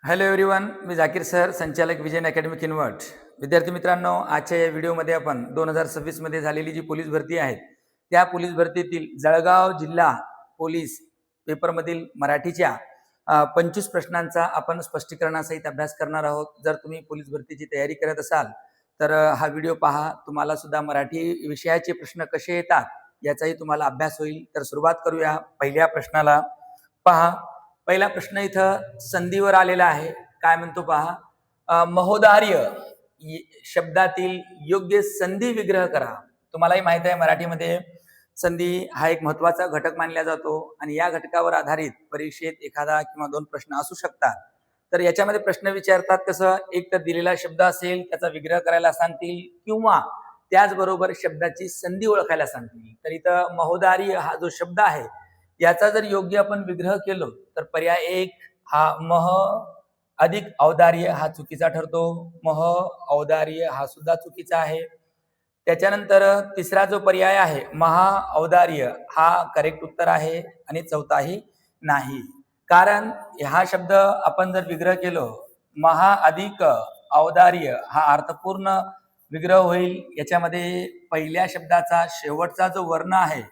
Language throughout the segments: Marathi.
हॅलो एव्हरीवन, मी जाकीर सर, संचालक विजयन अकॅडमिक इन्व्हर्ट. विद्यार्थी मित्रांनो, आजच्या या व्हिडिओमध्ये आपण 2026 मध्ये झालेली जी पोलीस भरती आहे त्या पोलीस भरतीतील जळगाव जिल्हा पोलीस पेपरमधील मराठीच्या 25 प्रश्नांचा आपण स्पष्टीकरणासहित अभ्यास करणार आहोत. जर तुम्ही पोलीस भरतीची तयारी करत असाल तर हा व्हिडिओ पहा. तुम्हाला सुद्धा मराठी विषयाचे प्रश्न कसे येतात याचाही तुम्हाला अभ्यास होईल. तर सुरुवात करूया पहिल्या प्रश्नाला. पहा, पहिला प्रश्न इथं संधीवर आलेला आहे. काय म्हणतो पहा, महोदार्य शब्दातील योग्य संधी विग्रह करा. तुम्हालाही माहित आहे मराठीमध्ये संधी हा एक महत्वाचा घटक मानला जातो आणि या घटकावर आधारित परीक्षेत एखादा किंवा दोन प्रश्न असू शकतात. तर याच्यामध्ये प्रश्न विचारतात कसं, एक तर दिलेला शब्द असेल त्याचा विग्रह करायला सांगतील किंवा त्याचबरोबर शब्दाची संधी ओळखायला सांगतील. तर इथं महोदार्य हा जो शब्द आहे याचा जर योग्य आपण विग्रह केलो तर पर्याय एक हा मह अधिक औदार्य हा चुकीचा ठरतो. मह औदार्य हा सुद्धा चुकीचा आहे. त्याच्यानंतर तिसरा जो पर्याय आहे महा औदार्य हा करेक्ट उत्तर आहे आणि चौथाही नाही. कारण हा शब्द आपण जर विग्रह केलो, महा अधिक औदार्य हा अर्थपूर्ण विग्रह होईल. याच्यामध्ये पहिल्या शब्दाचा शेवटचा जो वर्ण आहे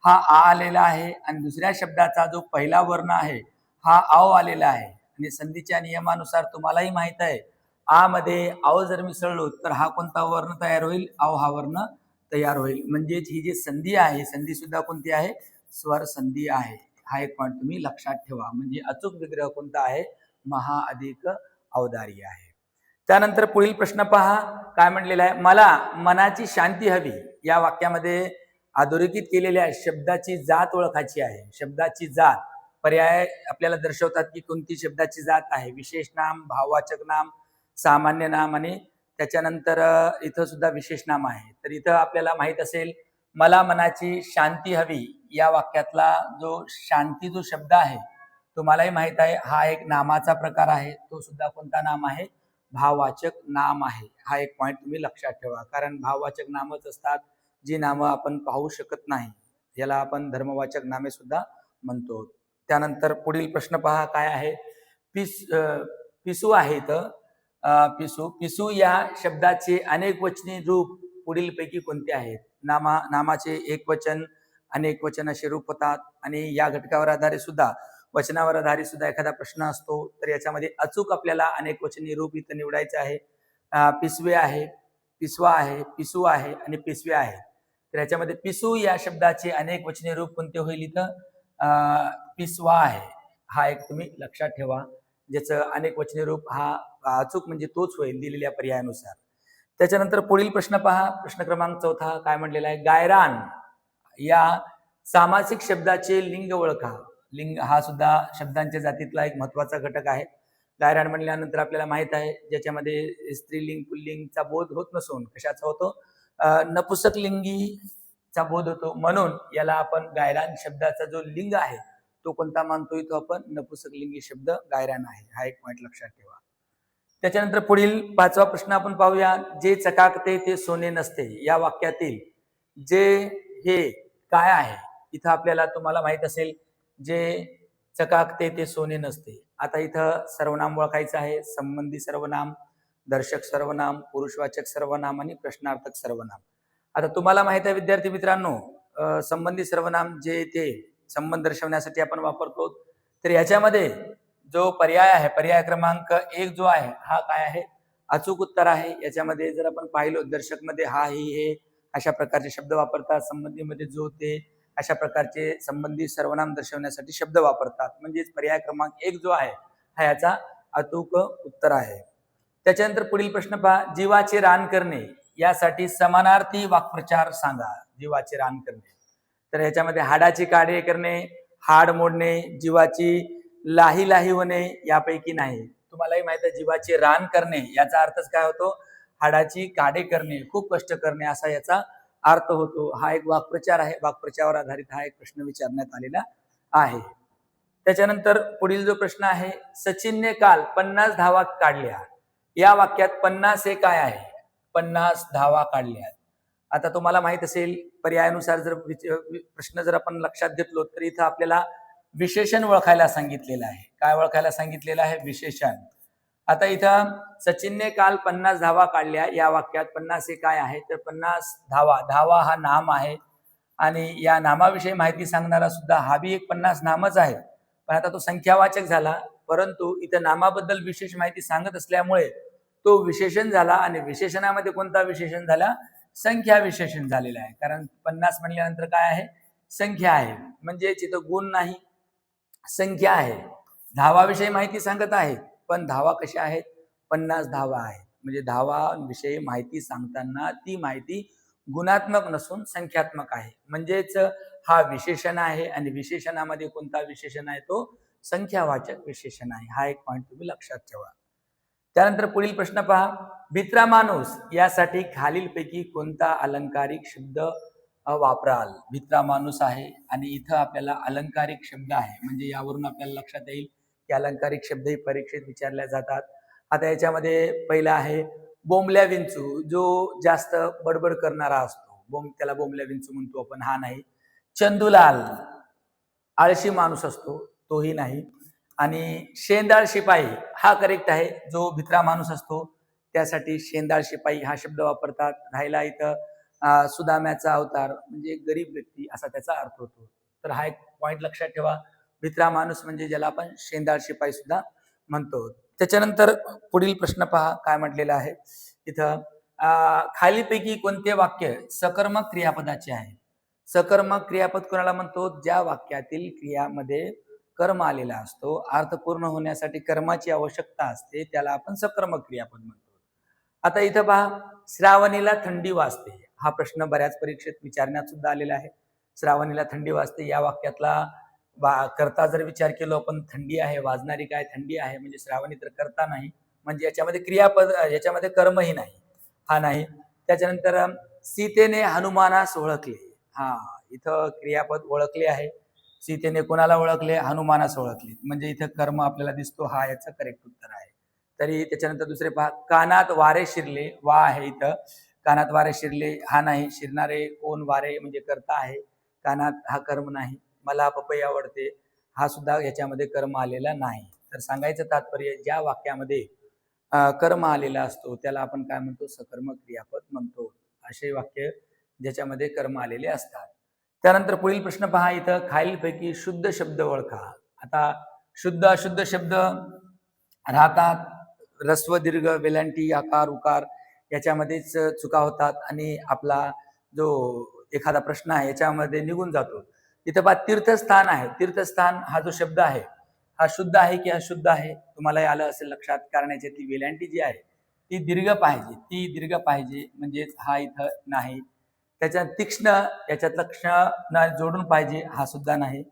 हा आ आलेला आहे आणि दुसऱ्या शब्दाचा जो पहिला वर्ण आहे हा आव आलेला आहे. आणि संधीच्या नियमानुसार तुम्हालाही माहित आहे, आ मध्ये आव जर मिसळलो तर हा कोणता वर्ण तयार होईल, आव हा वर्ण तयार होईल. म्हणजेच ही जी संधी आहे, संधी सुद्धा कोणती आहे, स्वर संधी आहे. हा एक पॉईंट तुम्ही लक्षात ठेवा. म्हणजे अचूक विग्रह कोणता आहे, महा अधिक औदार्य आहे. त्यानंतर पुढील प्रश्न पहा, काय म्हणलेला आहे, मला मनाची शांती हवी. या वाक्यामध्ये अधोरेखित केलेल्या शब्दाची जात ओळखायची आहे. शब्दाची जात पर्याय आपल्याला दर्शवतात की कोणती शब्दाची जात आहे. विशेष नाम, भाववाचक नाम, सामान्य नाम आणि त्याच्यानंतर इथं सुद्धा विशेष नाम आहे. तर इथं आपल्याला माहित असेल, मला मनाची शांती हवी या वाक्यातला जो शांती जो शब्द आहे तुम्हालाही माहित आहे हा एक नामाचा प्रकार आहे. तो सुद्धा कोणता नाम आहे, भाववाचक नाम आहे. हा एक पॉईंट तुम्ही लक्षात ठेवा. कारण भाववाचक नामच असतात जी नामं आपण पाहू शकत नाही. याला आपण धर्मवाचक नामे सुद्धा म्हणतो. त्यानंतर पुढील प्रश्न पहा काय आहे, पिसू आहे इथं. पिसू पिसू या शब्दाचे अनेक वचनी रूप पुढील पैकी कोणते आहेत. नामाचे एक वचन, अनेक वचन असे रूप होतात आणि या घटकावर आधारित सुद्धा, वचनावर आधारित सुद्धा एखादा प्रश्न असतो. तर याच्यामध्ये अचूक आपल्याला अनेक वचनी रूप इथं निवडायचं आहे. पिसवे आहे, पिसवा आहे, पिसू आहे आणि पिसवे आहे. तर याच्यामध्ये पिसू या शब्दाचे अनेक वचनी रूप कोणते होईल, इथं पिसवा आहे. हा एक तुम्ही लक्षात ठेवा. ज्याचं अनेक वचनी रूप हा अचूक म्हणजे तोच होईल दिलेल्या पर्यायानुसार. त्याच्यानंतर पुढील प्रश्न पहा, प्रश्न क्रमांक 4 काय म्हणलेला आहे, गायरान या सामासिक शब्दाचे लिंग ओळखा. लिंग हा सुद्धा शब्दांच्या जातीतला एक महत्वाचा घटक आहे. गायरान म्हणल्यानंतर आपल्याला माहित आहे ज्याच्यामध्ये स्त्रीलिंग पुल्लिंगचा बोध होत नसून कशाचा होतो, नपुसकलिंगीचा बोध होतो. म्हणून याला आपण गायरान शब्दाचा जो लिंग आहे तो कोणता मानतो, इथं आपण नपुसकलिंगी शब्द गायरान आहे. हा एक पॉईंट लक्षात ठेवा. त्याच्यानंतर पुढील 5वा प्रश्न आपण पाहूया, जे चकाकते ते सोने नसते. या वाक्यातील जे हे काय आहे, इथं आपल्याला तुम्हाला माहित असेल जे चकाकते ते सोने नसते. आता इथं सर्वनाम ओळखायचं आहे. संबंधी सर्वनाम, दर्शक सर्वनाम, पुरुषवाचक सर्वनाम आणि प्रश्नार्थक सर्वनाम. आता तुम्हाला माहित आहे विद्यार्थी मित्रांनो, संबंधी सर्वनाम जे ते संबंध दर्शवण्यासाठी आपण वापरतो. तर याच्यामध्ये जो पर्याय आहे, पर्याय क्रमांक 1 जो आहे हा काय आहे, अचूक उत्तर आहे. याच्यामध्ये जर आपण पाहिलो, दर्शक मध्ये हा, ही, हे अशा प्रकारचे शब्द वापरतात. संबंधीमध्ये जो, ते अशा प्रकारचे संबंधी सर्वनाम दर्शवण्यासाठी शब्द वापरतात. म्हणजेच पर्याय क्रमांक 1 जो आहे हा याचा अचूक उत्तर आहे. त्याच्यानंतर पुढील प्रश्न पहा, जीवाचे रान करणे यासाठी समानार्थी वाक्प्रचार सांगा. जीवाचे रान करणे, तर याच्यामध्ये हाडाची काढे करणे, हाड मोडणे, जीवाची लाही लाही होणे यापैकी नाही. तुम्हालाही माहित आहे जीवाचे रान करणे याचा अर्थच काय होतो, हाडाची काढे करणे, खूप कष्ट करणे असा याचा अर्थ होतो. हा एक वाक्प्रचार आहे. वाक्प्रचारावर आधारित हा एक प्रश्न विचारण्यात आलेला आहे. त्याच्यानंतर पुढील जो प्रश्न आहे, सचिनने काल 50 धावा काढल्या. या वाक्यात 50 हे काय आहे, 50 धावा काढल्या. आता तुम्हाला माहित असेल पर्यायानुसार जर प्रश्न जर आपण लक्षात घेतलो तर इथं आपल्याला विशेषण ओळखायला सांगितलेलं आहे. काय ओळखायला सांगितलेलं आहे? विशेषण. आता इथं सचिनने काल 50 धावा काढल्या, या वाक्यात 50 हे काय आहे? तर 50 धावा. धावा हा नाम आहे आणि या नामाविषयी माहिती सांगणारा सुद्धा हा बी एक 50 नामच आहे. पण आता तो संख्यावाचक झाला, परंतु इथं नामाबद्दल विशेष माहिती सांगत असल्यामुळे तो विशेषण झाला आणि विशेषणामध्ये कोणता विशेषण झाला? संख्या विशेषण झालेलं आहे. कारण 50 म्हणल्यानंतर काय आहे? संख्या आहे. म्हणजे इथं गुण नाही, संख्या आहे. धावाविषयी माहिती सांगत आहे, पण धावा कशा आहेत? 50 धावा आहेत. म्हणजे धावाविषयी माहिती सांगताना ती माहिती गुणात्मक नसून संख्यात्मक आहे. म्हणजेच हा विशेषण आहे आणि विशेषणामध्ये कोणता विशेषण आहे? तो संख्यावाचक विशेषण आहे. हा एक पॉईंट तुम्ही लक्षात ठेवा. त्यानंतर पुढील प्रश्न पहा. भित्रा माणूस यासाठी खालीलपैकी कोणता अलंकारिक शब्द वापराल? भित्रा माणूस आहे आणि इथं आपल्याला अलंकारिक शब्द आहे. म्हणजे यावरून आपल्याला लक्षात येईल की अलंकारिक शब्दही परीक्षेत विचारल्या जातात. आता याच्यामध्ये पहिला आहे बोंबल्या विंचू, जो जास्त बडबड करणारा असतो, त्याला बोंबल्या विंचू म्हणतो आपण, हा नाही. चंदूलाल आळशी माणूस असतो, तोही नाही. आणि शेंदाळ शिपाई हा करेक्ट आहे. जो भित्रा माणूस असतो त्यासाठी शेंदाळ शिपाई हा शब्द वापरतात. राहिला इथं सुदाम्याचा अवतार म्हणजे गरीब व्यक्ती असा त्याचा अर्थ होतो. तर हा एक पॉइंट लक्षात ठेवा. भित्रा माणूस म्हणजे ज्याला आपण शेंदाळ शिपाई सुद्धा म्हणतो. त्याच्यानंतर पुढील प्रश्न पहा काय म्हटलेलं आहे इथं. खालीपैकी कोणते वाक्य सकर्मक क्रियापदाचे आहे? सकर्मक क्रियापद कोणाला म्हणतो? ज्या वाक्यातील क्रियामध्ये कर्म आलेला असतो, अर्थ पूर्ण होण्यासाठी कर्माची आवश्यकता असते, त्याला आपण सकर्मक क्रियापद म्हणतो. आता इथं पहा, श्रावणीला थंडी वाजते हा प्रश्न बऱ्याच परीक्षेत विचारण्यात सुद्धा आलेला आहे. श्रावणीला थंडी वाजते या वाक्यातला करता जर विचार केलो आपण, थंडी आहे, वाजणारी काय? थंडी आहे. म्हणजे श्रावणी तर करता नाही, म्हणजे याच्यामध्ये क्रियापद, याच्यामध्ये कर्मही नाही, हा नाही. त्याच्यानंतर सीतेने हनुमानास ओळखले, हा इथं क्रियापद ओळखले आहे. सीतेने कोणाला ओळखले? हनुमानास ओळखले. म्हणजे इथं कर्म आपल्याला दिसतो, हा याचं करेक्ट उत्तर आहे. तरी त्याच्यानंतर दुसरे पहा, कानात वारे शिरले, वा आहे इथं. कानात वारे शिरले हा नाही. शिरणारे कोण? वारे म्हणजे कर्ता आहे. कानात हा कर्म नाही. मला पपई आवडते हा सुद्धा याच्यामध्ये कर्म आलेला नाही. तर सांगायचं तात्पर्य, ज्या वाक्यामध्ये कर्म आलेला असतो त्याला आपण काय म्हणतो? सकर्मक क्रियापद म्हणतो. असे वाक्य ज्याच्यामध्ये कर्म आलेले असतात. त्यानंतर पुढील प्रश्न पहा इथं. खालीलपैकी शुद्ध शब्द ओळखा. आता शुद्ध अशुद्ध शब्द राहतात. रस्व दीर्घ वेलांटी आकार उकार याच्यामध्येच चुका होतात आणि आपला जो एखादा प्रश्न आहे याच्यामध्ये निघून जातो. इथं पहा तीर्थस्थान आहे. तीर्थस्थान हा जो शब्द आहे हा शुद्ध आहे की अशुद्ध आहे? तुम्हालाही आलं असेल लक्षात. कारण याच्यातली वेलांटी जी आहे ती दीर्घ पाहिजे, ती दीर्घ पाहिजे, म्हणजेच हा इथं नाही. त्याच्यात तीक्ष्ण, याच्यातला क्ष जोडून पाहिजे, हा सुद्धा नाही.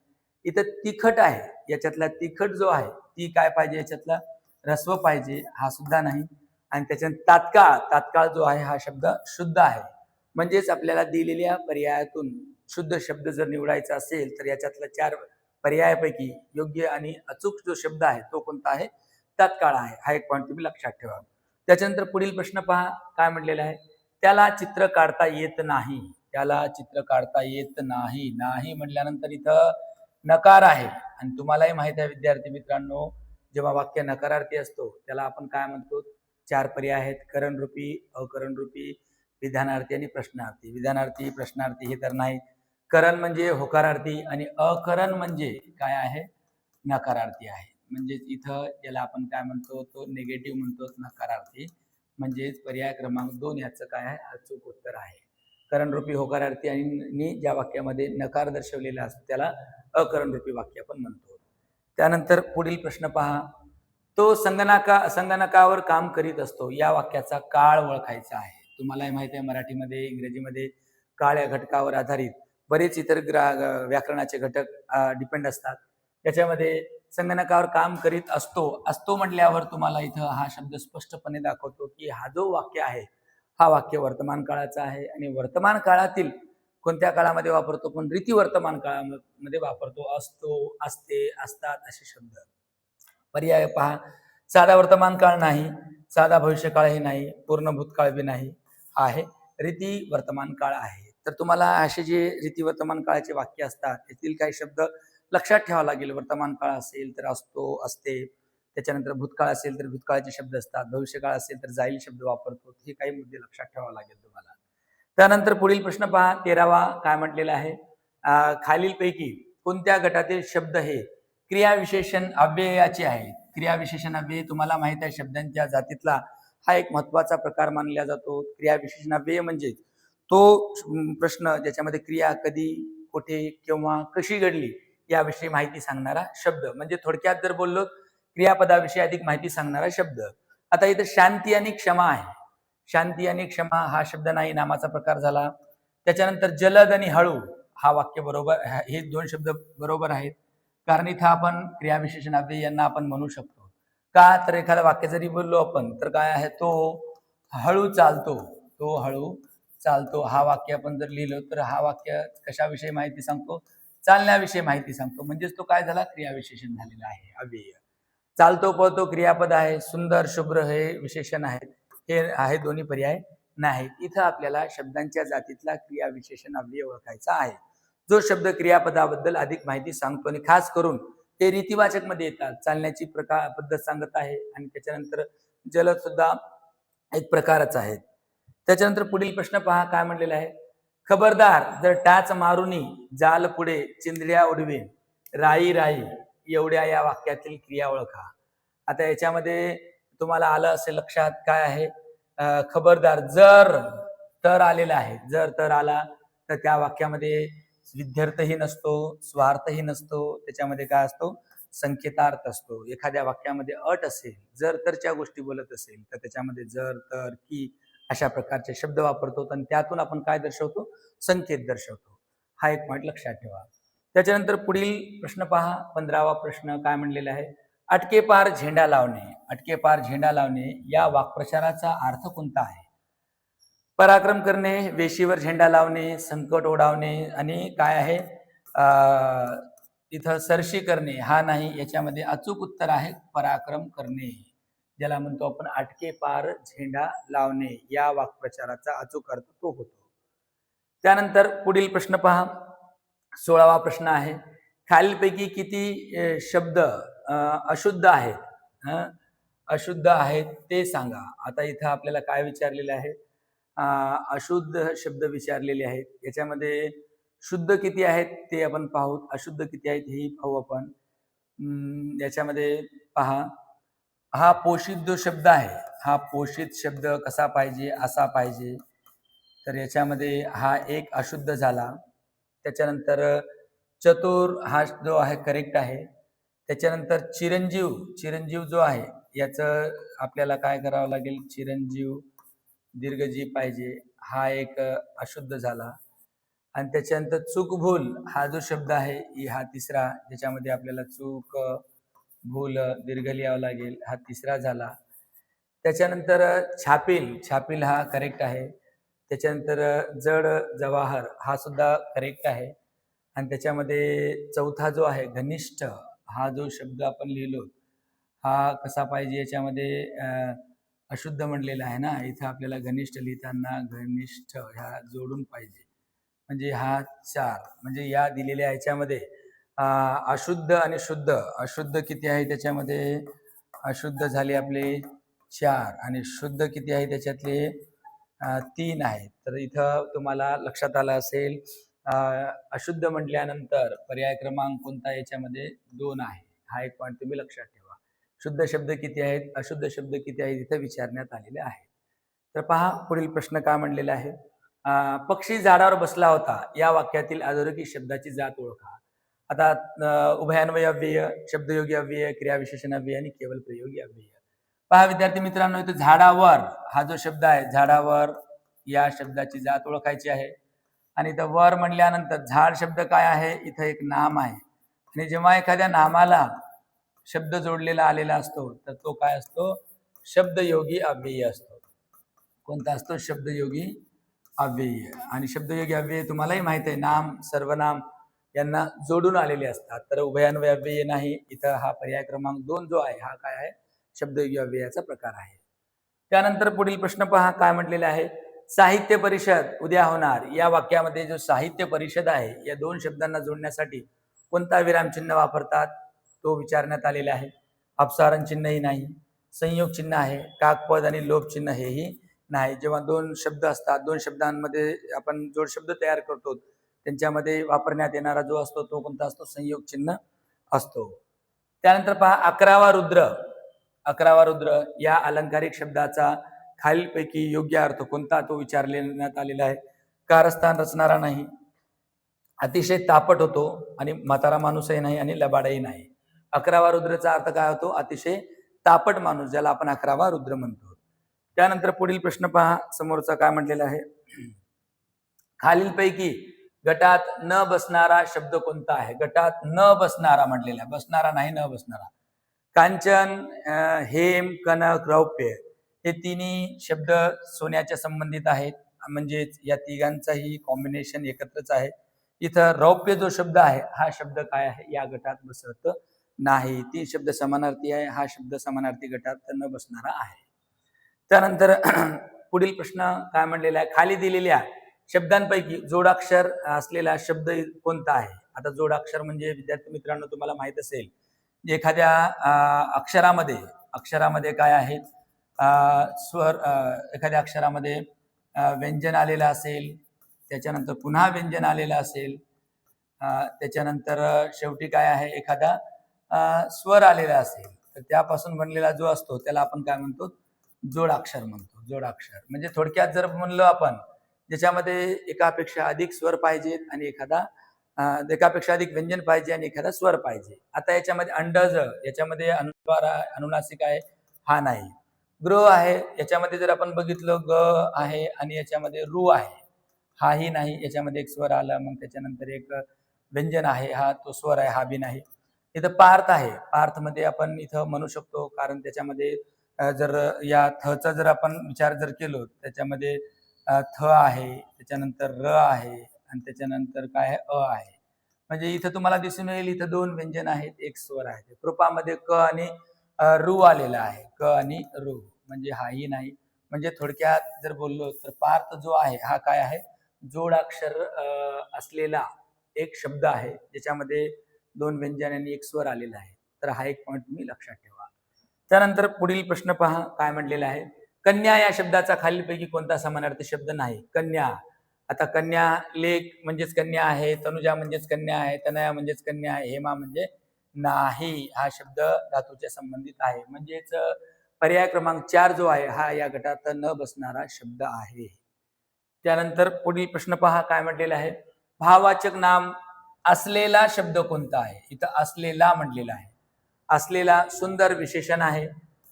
इथं तिखट आहे, याच्यातला तिखट जो आहे ती काय पाहिजे? याच्यातला रस्व पाहिजे, हा सुद्धा नाही. आणि त्याच्यात तात्काळ, तात्काळ जो आहे हा शब्द शुद्ध आहे. म्हणजेच आपल्याला दिलेल्या पर्यायातून शुद्ध शब्द जर निवडायचा असेल तर याच्यातल्या 4 पर्यायापैकी योग्य आणि अचूक जो शब्द आहे तो कोणता आहे? तात्काळ आहे. हा एक पॉईंट तुम्ही लक्षात ठेवा. त्याच्यानंतर पुढील प्रश्न पहा काय म्हटलेला आहे. त्याला चित्र काढता येत नाही. त्याला चित्र काढता येत नाही. नाही म्हटल्यानंतर इथं नकार आहे. आणि तुम्हालाही माहित आहे विद्यार्थी मित्रांनो, जेव्हा वाक्य नकारार्थी असतो त्याला आपण काय म्हणतो? 4 पर्याय आहेत. करणरूपी, अकरणरूपी, विधानार्थी आणि प्रश्नार्थी. विधानार्थी, प्रश्नार्थी हे तर नाही. करण म्हणजे होकारार्थी आणि अकरण म्हणजे काय आहे? नकारार्थी आहे. म्हणजे इथं याला आपण काय म्हणतो? तो निगेटिव्ह म्हणतो, नकारार्थी. म्हणजेच पर्याय क्रमांक 2 याचं काय आहे? अचूक उत्तर आहे. करणरूपी, होकारार्थी आणि ज्या वाक्यामध्ये नकार दर्शवलेला असतो त्याला अकरणरूपी वाक्य आपण म्हणतो. त्यानंतर पुढील प्रश्न पहा. तो संगणकावर काम करीत असतो. या वाक्याचा काळ ओळखायचा आहे. तुम्हालाही माहिती आहे मराठीमध्ये, इंग्रजीमध्ये काळ या घटकावर आधारित बरेच इतर व्याकरणाचे घटक डिपेंड असतात. त्याच्यामध्ये संगणकावर काम करीत असतो, असतो म्हटल्यावर तुम्हाला इथं हा शब्द स्पष्टपणे दाखवतो की हा जो वाक्य आहे हा वाक्य वर्तमान काळाचा आहे. आणि वर्तमान काळातील कोणत्या काळामध्ये वापरतो? पण रीती वर्तमान काळामध्ये वापरतो. असतो, असते, असतात असे शब्द. पर्याय पहा. साधा वर्तमान काळ नाही, साधा भविष्यकाळही नाही, पूर्ण भूतकाळ बी नाही, आहे रीती वर्तमान काळ आहे. तर तुम्हाला असे जे रीती वर्तमान काळाचे वाक्य असतात त्यातील काही शब्द लक्षात ठेवावं लागेल. वर्तमान काळ असेल तर असतो, असते. त्याच्यानंतर भूतकाळ असेल तर भूतकाळाचे शब्द असतात. भविष्यकाळ असेल तर जाईल शब्द वापरतो. हे काही मुद्दे लक्षात ठेवावे लागेल तुम्हाला. त्यानंतर पुढील प्रश्न पहा 13वा काय म्हटलेला आहे. खालीलपैकी कोणत्या गटातील शब्द हे क्रियाविशेषण अव्ययाचे आहे. क्रियाविशेषण अव्यय तुम्हाला माहित आहे शब्दांच्या जातीतला हा एक महत्वाचा प्रकार मानला जातो. क्रियाविशेषण अव्यय म्हणजे तो प्रश्न ज्याच्यामध्ये क्रिया कधी, कुठे, केव्हा, कशी घडली याविषयी माहिती सांगणारा शब्द. म्हणजे थोडक्यात जर बोललो क्रियापदाविषयी अधिक माहिती सांगणारा शब्द. आता इथं शांती आणि क्षमा आहे. शांती आणि क्षमा हा शब्द नाही, नामाचा प्रकार झाला. त्याच्यानंतर जलद आणि हळू हा वाक्य बरोबर, हे दोन शब्द बरोबर आहेत. कारण इथं आपण क्रियाविशेषण अव्यय यांना आपण म्हणू शकतो. का तर एखादा वाक्य जरी बोललो आपण तर काय आहे, तो हळू चालतो, तो हळू चालतो हा वाक्य आपण जर लिहिलं तर हा वाक्य कशाविषयी माहिती सांगतो, चालण्याविषयी माहिती सांगतो. म्हणजेच तो काय झाला, क्रियाविशेषण झालेला आहे अव्यय. चालतो पळतो क्रियापद आहे, सुंदर शुभ्र हे विशेषण आहेत, हे आहे दोन्ही पर्याय नाही. इथं आपल्याला शब्दांच्या जातीतला क्रियाविशेषण अव्यय ओळखायचा आहे. जो शब्द क्रियापदाबद्दल अधिक माहिती सांगतो आणि खास करून ते रीतिवाचक मध्ये येतात. चालण्याची प्रकार पद्धत सांगत आहे आणि त्याच्यानंतर जलद सुद्धा एक प्रकारच आहे. त्याच्यानंतर पुढील प्रश्न पहा काय म्हणलेला आहे. खबरदार जर टाच मारुनी जाल पुढे चिंधड्या उडवीन राई राई एवढ्या या वाक्यातील क्रिया ओळखा. आता याच्यामध्ये तुम्हाला आलं असेल लक्षात काय आहे. खबरदार जर तर आलेला आहे. जर तर आला तर त्या वाक्यामध्ये विध्यर्थही नसतो, स्वार्थही नसतो, त्याच्यामध्ये काय असतो, संकेतार्थ असतो. एखाद्या वाक्यामध्ये अट असेल, जर तरच्या गोष्टी बोलत असेल तर त्याच्यामध्ये जर तर की अशा प्रकारचे शब्द वापरतो आणि त्यातून आपण काय दर्शवतो, संकेत दर्शवतो. हा एक पॉईंट लक्षात ठेवा. त्याच्यानंतर पुढील प्रश्न पहा 15वा प्रश्न काय म्हणलेला आहे. अटकेपार झेंडा लावणे. अटकेपार झेंडा लावणे या वाक्प्रचाराचा अर्थ कोणता आहे. पराक्रम करणे, वेशीवर झेंडा लावणे, संकट ओढावणे आणि काय आहे इथं सरशी करणे हा नाही. याच्यामध्ये अचूक उत्तर आहे पराक्रम करणे, ज्याला म्हणतो आपण अटके पार झेंडा लावणे. या वाक्प्रचाराचा अचूक अर्थ तो होतो. त्यानंतर पुढील प्रश्न पहा 16वा प्रश्न आहे. खालीलपैकी किती शब्द अशुद्ध आहेत, अशुद्ध आहेत ते सांगा. आता इथं आपल्याला काय विचारलेलं आहे, अशुद्ध शब्द विचारलेले आहेत. याच्यामध्ये शुद्ध किती आहेत ते आपण पाहू, अशुद्ध किती आहेत हेही पाहू आपण. याच्यामध्ये पहा हा पोषित जो शब्द आहे, हा पोषित शब्द कसा पाहिजे, असा पाहिजे. तर याच्यामध्ये हा एक अशुद्ध झाला. त्याच्यानंतर चतुर हा जो आहे करेक्ट आहे. त्याच्यानंतर चिरंजीव, चिरंजीव जो आहे याचं आपल्याला काय करावं लागेल, चिरंजीव दीर्घजीव पाहिजे, हा एक अशुद्ध झाला. आणि त्याच्यानंतर चूक भूल हा जो शब्द आहे हा तिसरा, ज्याच्यामध्ये आपल्याला चूक भूल दीर्घ लिहावं लागेल, हा तिसरा झाला. त्याच्यानंतर छापील, छापील हा करेक्ट आहे. त्याच्यानंतर जड जवाहर हा सुद्धा करेक्ट आहे. आणि त्याच्यामध्ये चौथा जो आहे घनिष्ठ हा जो शब्द आपण लिहिलो हा कसा पाहिजे, याच्यामध्ये अशुद्ध म्हणलेला आहे ना, इथं आपल्याला घनिष्ठ लिहिताना घनिष्ठ ह्या जोडून पाहिजे. म्हणजे हा 4, म्हणजे या दिलेल्या ह्याच्यामध्ये अशुद्ध आणि शुद्ध, अशुद्ध किती आहे त्याच्यामध्ये, अशुद्ध झाले आपले 4 आणि शुद्ध किती आहे त्याच्यातले 3 आहेत. तर इथं तुम्हाला लक्षात आलं असेल अशुद्ध म्हटल्यानंतर पर्याय क्रमांक कोणता, याच्यामध्ये 2 आहे. हा एक पॉईंट तुम्ही लक्षात ठेवा. शुद्ध शब्द किती आहेत, अशुद्ध शब्द किती आहेत इथं विचारण्यात आलेले आहे. तर पहा पुढील प्रश्न काय म्हणलेला आहे. पक्षी झाडावर बसला होता या वाक्यातील अधोरेखित शब्दाची जात ओळखा. आता उभयान्वय अव्यय, शब्दयोगी अव्यय, क्रियाविशेषण अव्यय आणि केवळ प्रयोगी अव्यय. पहा विद्यार्थी मित्रांनो, इथं झाडावर हा जो शब्द आहे, झाडावर या शब्दाची जात ओळखायची आहे. आणि इथं वर म्हणल्यानंतर झाड शब्द काय आहे, इथं एक नाम आहे. आणि जेव्हा एखाद्या नामाला शब्द जोडलेला आलेला असतो तर तो काय असतो, शब्दयोगी अव्यय असतो. कोणता असतो, शब्दयोगी अव्यय. आणि शब्दयोगी अव्यय तुम्हालाही माहित आहे, नाम सर्वनाम यांना जोडून आलेले असतात. तर उभयान्वय अव्यय नाही. इथं हा पर्याय क्रमांक 2 जो आहे हा काय आहे, शब्दयोगी अव्ययाचा प्रकार आहे. त्यानंतर पुढील प्रश्न पहा काय म्हटलेला आहे. साहित्य परिषद उद्या होणार या वाक्यामध्ये जो साहित्य परिषद आहे या 2 शब्दांना जोडण्यासाठी कोणता विरामचिन्ह वापरतात तो विचारण्यात आलेला आहे. अपसारण चिन्हही नाही, संयोग चिन्ह आहे, काकपद आणि लोप चिन्ह हेही नाही. जेव्हा दोन शब्द असतात, दोन शब्दांमध्ये आपण जोड शब्द तयार करतो, त्यांच्यामध्ये वापरण्यात येणारा जो असतो तो कोणता असतो? संयोग चिन्ह असतो. त्यानंतर पहा 11वा रुद्र. 11वा रुद्र या अलंकारिक शब्दाचा खालीलपैकी योग्य अर्थ कोणता तो विचारण्यात आलेला आहे. कारस्थान रचणारा नाही, अतिशय तापट होतो आणि म्हातारा माणूसही नाही आणि लबाडाही नाही. 11वा रुद्रचा अर्थ काय होतो? अतिशय तापट माणूस, ज्याला आपण 11वा रुद्र म्हणतो. त्यानंतर पुढील प्रश्न पहा, समोरचा काय म्हटलेला आहे? खालीलपैकी गटात न बसणारा शब्द कोणता आहे? गटात न बसणारा म्हटलेला, बसणारा नाही, न बसणारा. कांचन, हेम, कनक, रौप्य हे तिन्ही शब्द सोन्याच्या संबंधित आहेत, म्हणजेच या तिघांचाही कॉम्बिनेशन एकत्रच आहे. इथं रौप्य जो शब्द आहे हा शब्द काय आहे? या गटात बसत नाही. ती शब्द समानार्थी आहे, हा शब्द समानार्थी गटात न बसणारा आहे. त्यानंतर पुढील प्रश्न काय म्हणलेला आहे? खाली दिलेल्या शब्दांपैकी जोडाक्षर असलेला शब्द कोणता आहे? आता जोडाक्षर म्हणजे विद्यार्थी मित्रांनो तुम्हाला माहित असेल, एखाद्या अक्षरामध्ये काय आहे? स्वर, एखाद्या अक्षरामध्ये व्यंजन आलेलं असेल, त्याच्यानंतर पुन्हा व्यंजन आलेलं असेल, त्याच्यानंतर शेवटी काय आहे? एखादा स्वर आलेला असेल, तर त्यापासून बनलेला जो असतो त्याला आपण काय म्हणतो? जोडाक्षर म्हणतो. जोडाक्षर म्हणजे थोडक्यात जर म्हणलं आपण, ज्याच्यामध्ये एकापेक्षा अधिक स्वर पाहिजेत आणि एकापेक्षा अधिक व्यंजन पाहिजे आणि एखादा स्वर पाहिजे. आता याच्यामध्ये अंडज, याच्यामध्ये अनुस्वार अनुनासिक आहे, हा नाही. ग्र आहे, याच्यामध्ये जर आपण बघितलं ग आहे आणि याच्यामध्ये रू आहे, हाही नाही. याच्यामध्ये एक स्वर आला, मग त्याच्यानंतर एक व्यंजन आहे, हा तो स्वर आहे, हा बी नाही. इथं पार्थ आहे. पार्थ मध्ये आपण इथं म्हणू शकतो, कारण त्याच्यामध्ये जर या थचा जर आपण विचार जर केलो, त्याच्यामध्ये थ आहे, त्याच्यानंतर र आहे आणि त्याच्यानंतर काय आहे? अ आहे. म्हणजे इथं तुम्हाला दिसून येईल इथं दोन व्यंजन आहेत, एक स्वर आहे. कृपामध्ये क आणि रू आलेला आहे, क आणि रू, म्हणजे हाही नाही. म्हणजे थोडक्यात जर बोललो तर पार्थ जो आहे हा काय आहे? जोडाक्षर असलेला एक शब्द आहे, ज्याच्यामध्ये दोन व्यंजन आणि एक स्वर आलेला आहे. तर हा एक पॉईंट तुम्ही लक्षात ठेवा. त्यानंतर पुढील प्रश्न पहा, काय म्हटलेला आहे? कन्या या शब्दाचा खालीलपैकी कोणता समानार्थी शब्द नाही? कन्या. आता कन्या लेख म्हणजेच कन्या आहे, तनुजा म्हणजेच कन्या आहे, तनया म्हणजेच कन्या आहे, हेमा म्हणजे नाही. हा शब्द धातूच्या संबंधित आहे, म्हणजेच पर्याय क्रमांक 4 जो आहे हा या गटात न बसणारा शब्द आहे. त्यानंतर पुढील प्रश्न पहा, काय म्हटलेला आहे? भाववाचक नाम असलेला शब्द कोणता आहे? इथं असलेला म्हटलेला आहे. असलेला सुंदर विशेषण आहे.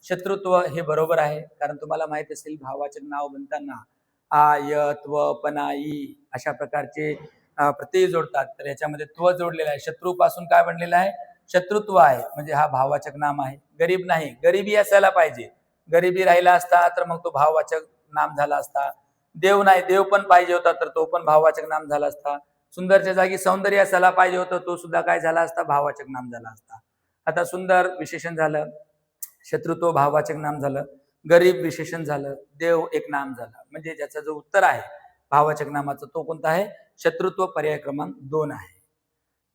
शत्रुत्व हे बरोबर आहे, कारण तुम्हाला माहित असेल भाववाचक नाव बनताना आ, य, त्व, पनाई अशा प्रकारचे प्रत्यय जोडतात. तर याच्यामध्ये त्व जोडलेला आहे. शत्रू पासून काय बनलेला आहे? शत्रुत्व आहे, म्हणजे हा भाववाचक नाम आहे. गरीब नाही, गरिबी असायला पाहिजे. गरिबी राहिला असता तर मग तो भाववाचक नाम झाला असता. देव नाही, देव पण पाहिजे होता तर तो पण भाववाचक नाम झाला असता. सुंदरच्या जागी सौंदर्य असायला पाहिजे होतं, तो सुद्धा काय झाला असता? भाववाचक नाम झाला असता. आता सुंदर विशेषण झालं, शत्रुत्व भाववाचक नाम झालं, गरीब विशेषण झालं, देव एक नाम झालं. म्हणजे ज्याचा जो उत्तर आहे भाववाचक नामाचा तो कोणता आहे? शत्रुत्व, पर्याय क्रमांक 2 आहे.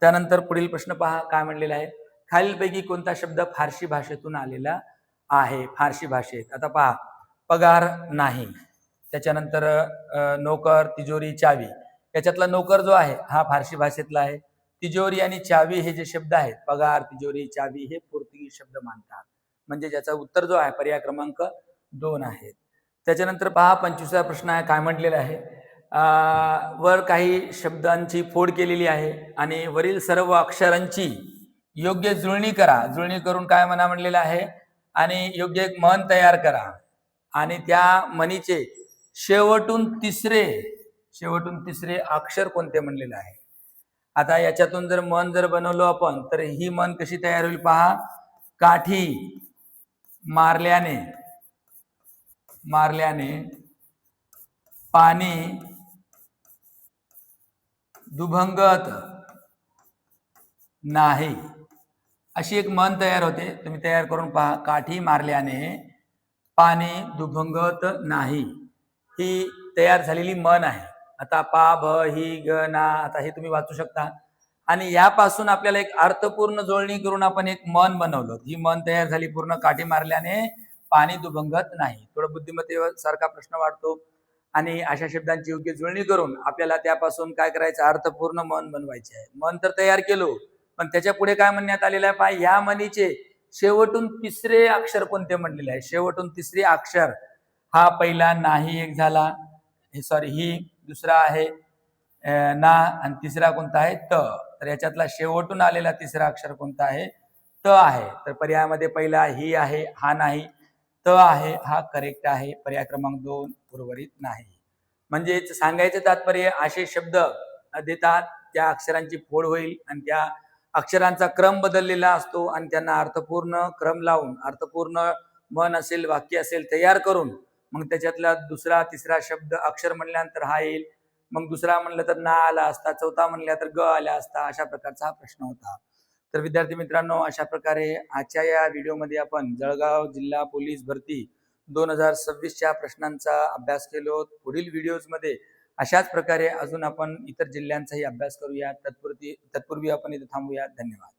त्यानंतर पुढील प्रश्न पहा, काय म्हणलेला आहे? खालीलपैकी कोणता शब्द फारसी भाषेतून आलेला आहे? फारसी भाषेत. आता पहा, पगार नाही, त्याच्यानंतर नोकर, तिजोरी, चावी. याच्यातला नोकर जो आहे हा फारसी भाषेतला आहे. तिजोरी आणि चावी हे जे शब्द आहेत, पगार, तिजोरी, चावी, हे पोर्तुगीज शब्द मानतात. म्हणजे ज्याचा उत्तर जो आहे पर्याय क्रमांक 2 आहे. त्याच्यानंतर पहा 25वा प्रश्न आहे, काय म्हटलेला आहे? वर काही शब्दांची फोड केलेली आहे आणि वरील सर्व अक्षरांची योग्य जुळणी करा. जुळणी करून काय म्हणलेलं आहे? आणि योग्य एक मन तयार करा आणि त्या मनीचे शेवटून तिसरे अक्षर कोणते म्हणलेलं आहे. आता याच्यातून जर मन जर बनवलो आपण तर ही मन कशी तयार होईल पहा. काठी मारल्याने पाणी दुभंगत नाही, अशी एक मन तयार होते. तुम्ही तयार करून पहा. काठी मारल्याने पाणी दुभंगत नाही, ही तयार झालेली मन आहे. आता पा, भ, ही, ग, ना, आता हे तुम्ही वाचू शकता. आणि यापासून आपल्याला एक अर्थपूर्ण जुळणी करून आपण एक मन बनवलं. ही मन तयार झाली, पूर्ण काठी मारल्याने पाणी दुभंगत नाही. थोडं बुद्धिमत्तेसारखा प्रश्न वाटतो आणि अशा शब्दांची योग्य जुळणी करून आपल्याला त्यापासून काय करायचं, अर्थपूर्ण मन बनवायचे आहे. मन तर तयार केलो, पण त्याच्या पुढे काय म्हणण्यात आलेलं आहे पहा, या मनीचे शेवटून तिसरे अक्षर कोणते म्हणलेले आहे. शेवटून तिसरे अक्षर हा पहिला नाही एक झाला, सॉरी ही दुसरा आहे ना, आणि तिसरा कोणता आहे त. तर याच्यातला शेवटून आलेला तिसरा अक्षर कोणता आहे, त आहे. तर पर्यायामध्ये पहिला ही आहे, हा नाही, त आहे, हा करेक्ट आहे. पर्याय क्रमांक 2 उर्वरित नाही. म्हणजे सांगायचं तात्पर्य, असे शब्द देतात त्या अक्षरांची फोड होईल आणि त्या अक्षरांचा क्रम बदललेला असतो आणि त्यांना अर्थपूर्ण क्रम लावून अर्थपूर्ण मन असेल, वाक्य असेल तयार करून मग त्याच्यातला दुसरा तिसरा शब्द अक्षर म्हणल्यानंतर हा येईल, मग दुसरा म्हणलं तर ना आला असता, चौथा म्हणल्या तर ग आला असता. अशा प्रकारचा हा प्रश्न होता. तर विद्यार्थी मित्रांनो, अशा प्रकारे आजच्या या व्हिडिओमध्ये आपण जळगाव जिल्हा पोलीस भरती 2026च्या प्रश्नांचा अभ्यास केलो. पुढील व्हिडिओजमध्ये अशाच प्रकारे अजून आपण इतर जिल्ह्यांचाही अभ्यास करूया. तत्पूर्वी आपण इथे थांबूया. धन्यवाद.